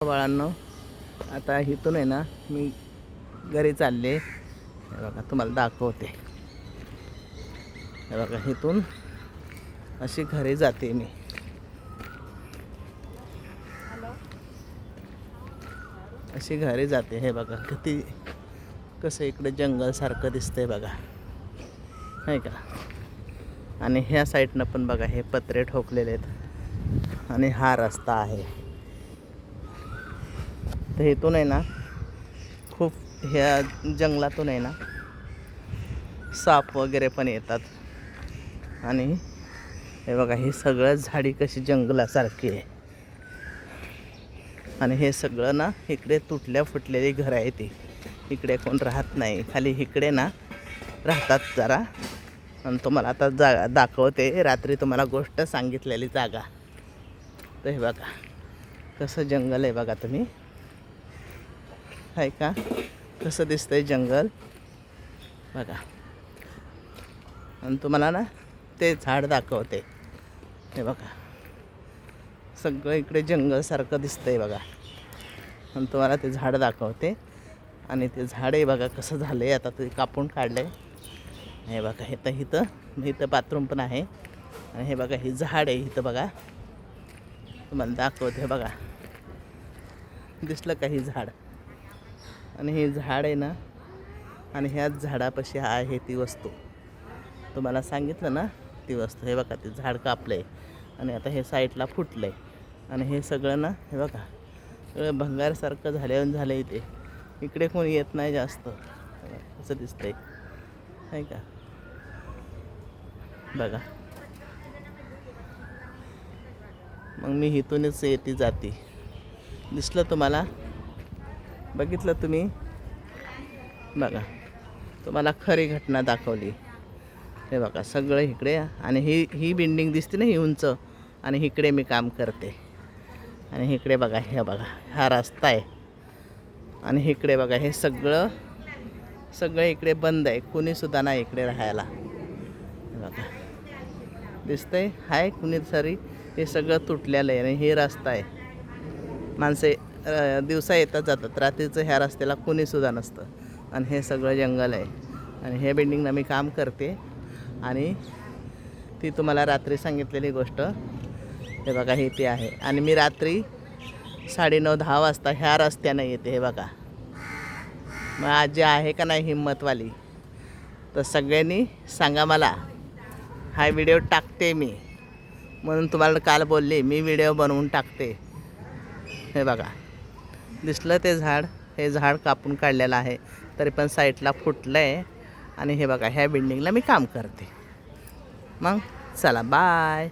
बाळांनो, आता इथून आहे ना मी घरी चालले. हे बघा तुम्हाला दाखवते. हे बघा इथून अशी घरी जाते मी. अशी घरी जाते. हे बघा किती कसं इकडे जंगल सारखं दिसतंय बघा, नाही का. आणि ह्या साईडनं पण बघा हे पत्रे ठोकलेले आहेत आणि हा रस्ता आहे. तर इथून आहे ना खूप ह्या जंगलातून आहे ना साप वगैरे पण येतात. आणि हे बघा हे सगळं झाडी कशी जंगलासारखी आहे. आणि हे सगळं ना इकडे तुटल्या फुटलेली घरं आहे. ती इकडे कोण राहत नाही. खाली इकडे ना राहतात जरा. आणि तुम्हाला आता जागा दाखवते. रात्री तुम्हाला गोष्ट सांगितलेली जागा. तर हे बघा कसं जंगल आहे बघा तुम्ही, आहे का. कसं दिसतंय जंगल बघा. आणि तुम्हाला ना ते झाड दाखवते. हे बघा सगळं इकडे जंगलसारखं दिसतंय बघा. आणि तुम्हाला ते झाड दाखवते. आणि ते झाड आहे बघा कसं झालं आहे. आता ते कापून काढलं आहे. हे बघा इथं बाथरूम पण आहे. आणि हे बघा हे झाड आहे इथं बघा. तुम्हाला दाखवते. हे बघा दिसलं का हे झाड. आणि हे झाड आहे ना, आणि ह्याच झाडापाशी आहे ती वस्तू. तुम्हाला सांगितलं ना ती वस्तू. हे बघा ते झाड कापलं आहे आणि आता हे साईडला फुटलं आहे. आणि हे सगळं ना हे बघा सगळं भंगारसारखं झालं इथे. इकडे कोणी येत नाही जास्त. असं दिसतंय, आहे का. बघा मग मी इथूनच येते जाते. दिसलं तुम्हाला, बघितलं तुम्ही. बघा तुम्हाला खरी घटना दाखवली. हे बघा सगळं इकडे. आणि ही बिल्डिंग दिसते ना ही उंच. आणि इकडे मी काम करते. आणि इकडे बघा हे बघा हा रस्ता आहे. आणि इकडे बघा हे सगळं इकडे बंद आहे. कुणीसुद्धा नाही इकडे राहायला. हे बघा दिसतंय हाय कुणी तरी. हे सगळं तुटलेलं आहे. आणि हे रस्ता आहे. माणसे दिवसा येतात जातात. रात्रीचं ह्या रस्त्याला कुणीसुद्धा नसतं. आणि हे सगळं जंगल आहे. आणि हे बिल्डिंगला मी काम करते. आणि ती तुम्हाला रात्री सांगितलेली गोष्ट हे बघा हे ती आहे. आणि मी रात्री 9:30-10 वाजता ह्या रस्त्यानं येते. हे बघा मग आजी आहे का नाही हिंमतवाली, तर सगळ्यांनी सांगा मला. हा व्हिडिओ टाकते मी, म्हणून तुम्हाला काल बोलले मी व्हिडिओ बनवून टाकते. हे बघा दिसलं ते झाड. हे झाड कापून काढलेलं आहे तरी पण साईडला फुटलं आहे. आणि हे बघा ह्या बिल्डिंगला मी काम करते. मग चला बाय.